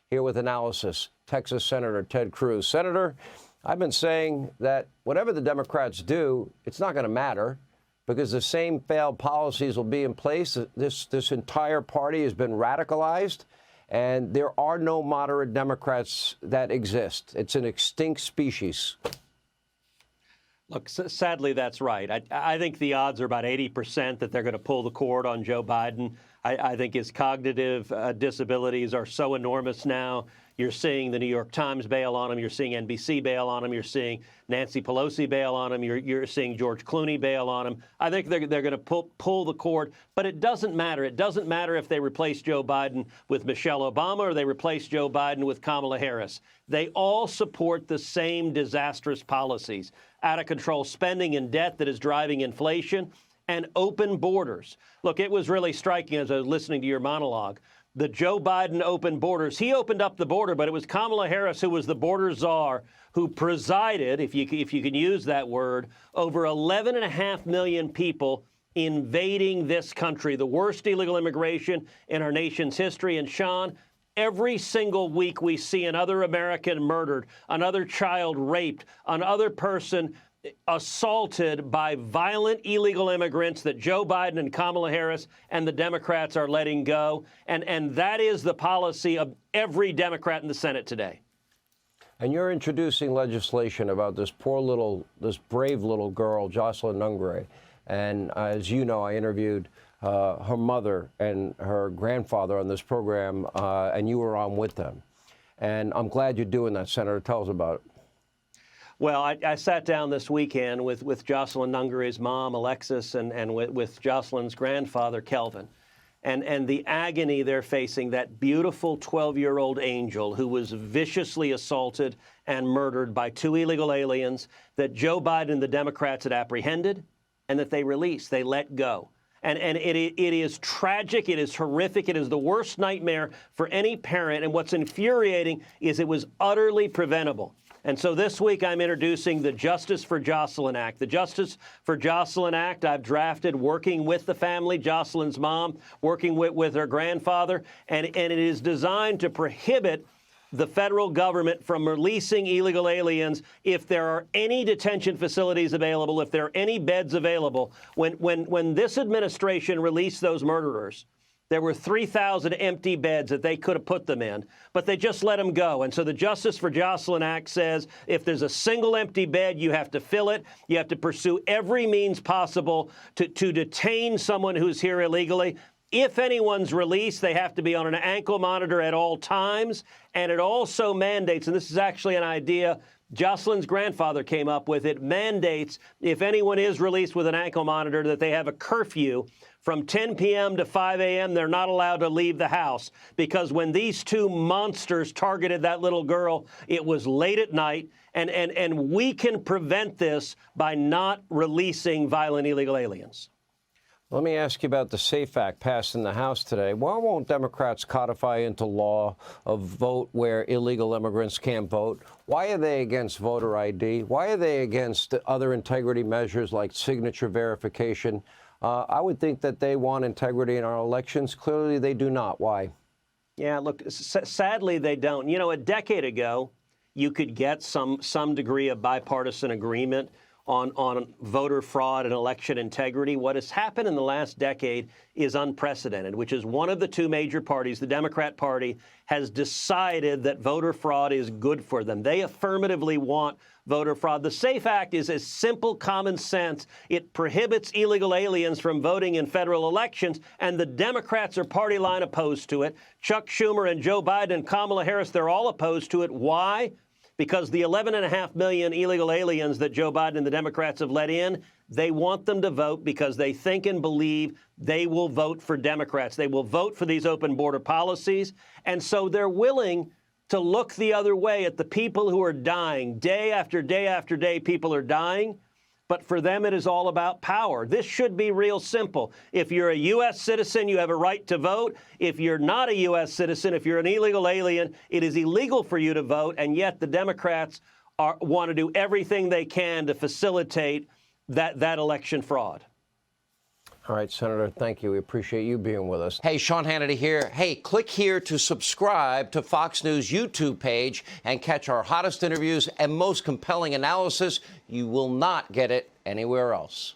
here with analysis. Texas Senator Ted Cruz. Senator, I've been saying that whatever the Democrats do, it's not going to matter because the same failed policies will be in place. This entire party has been radicalized, and there are no moderate Democrats that exist. It's an extinct species. Look, sadly, that's right. I think the odds are about 80% that they're going to pull the cord on Joe Biden. I think his cognitive disabilities are so enormous now. You're seeing the New York Times bail on him. You're seeing NBC bail on him. You're seeing Nancy Pelosi bail on him. You're seeing George Clooney bail on him. I think they're going to pull the cord. But it doesn't matter. It doesn't matter if they replace Joe Biden with Michelle Obama or they replace Joe Biden with Kamala Harris. They all support the same disastrous policies: out-of-control spending and debt that is driving inflation, and open borders. Look, it was really striking as I was listening to your monologue. The Joe Biden open borders, he opened up the border, but it was Kamala Harris who was the border czar, who presided, if you can use that word, over 11.5 million people invading this country, the worst illegal immigration in our nation's history. And Sean, every single week we see another American murdered, another child raped, another person assaulted by violent illegal immigrants that Joe Biden and Kamala Harris and the Democrats are letting go. And that is the policy of every Democrat in the Senate today. And you're introducing legislation about this brave little girl, Joselyn Act. And as you know, I interviewed her mother and her grandfather on this program, and you were on with them. And I'm glad you're doing that, Senator. Tell us about it. Well, I sat down this weekend with Joselyn Act, mom, Alexis, and with Joselyn's grandfather, Kelvin. And the agony they're facing, that beautiful 12-year-old angel who was viciously assaulted and murdered by 2 illegal aliens that Joe Biden and the Democrats had apprehended and that they released, they let go. And it is tragic. It is horrific. It is the worst nightmare for any parent. And what's infuriating is it was utterly preventable. And so this week I'm introducing the Justice for Joselyn Act. The Justice for Joselyn Act I've drafted working with the family, Joselyn's mom, working with her grandfather, and it is designed to prohibit the federal government from releasing illegal aliens if there are any detention facilities available, if there are any beds available. When this administration released those murderers, there were 3,000 empty beds that they could have put them in, but they just let them go. And so the Justice for Joselyn Act says if there's a single empty bed, you have to fill it. You have to pursue every means possible to detain someone who's here illegally. If anyone's released, they have to be on an ankle monitor at all times. And it also mandates, and this is actually an idea Joselyn's grandfather came up with, it mandates if anyone is released with an ankle monitor that they have a curfew from 10 p.m. to 5 a.m. They're not allowed to leave the house, because when these 2 monsters targeted that little girl, it was late at night, and we can prevent this by not releasing violent illegal aliens. Let me ask you about the SAFE Act passed in the House today. Why won't Democrats codify into law a vote where illegal immigrants can't vote? Why are they against voter ID? Why are they against other integrity measures like signature verification? I would think that they want integrity in our elections. Clearly, they do not. Why? Yeah, look, sadly, they don't. You know, a decade ago, you could get some degree of bipartisan agreement on voter fraud and election integrity. What has happened in the last decade is unprecedented, which is one of the 2 major parties, the Democrat Party, has decided that voter fraud is good for them. They affirmatively want voter fraud. The SAFE Act is a simple common sense. It prohibits illegal aliens from voting in federal elections, and the Democrats are party line opposed to it. Chuck Schumer and Joe Biden and Kamala Harris, they're all opposed to it. Why? Because the 11.5 million illegal aliens that Joe Biden and the Democrats have let in, they want them to vote because they think and believe they will vote for Democrats. They will vote for these open border policies. And so they're willing to look the other way at the people who are dying. Day after day after day, people are dying. But for them, it is all about power. This should be real simple. If you're a U.S. citizen, you have a right to vote. If you're not a U.S. citizen, if you're an illegal alien, it is illegal for you to vote. And yet the Democrats want to do everything they can to facilitate that election fraud. All right, Senator, thank you. We appreciate you being with us. Hey, Sean Hannity here. Hey, click here to subscribe to Fox News YouTube page and catch our hottest interviews and most compelling analysis. You will not get it anywhere else.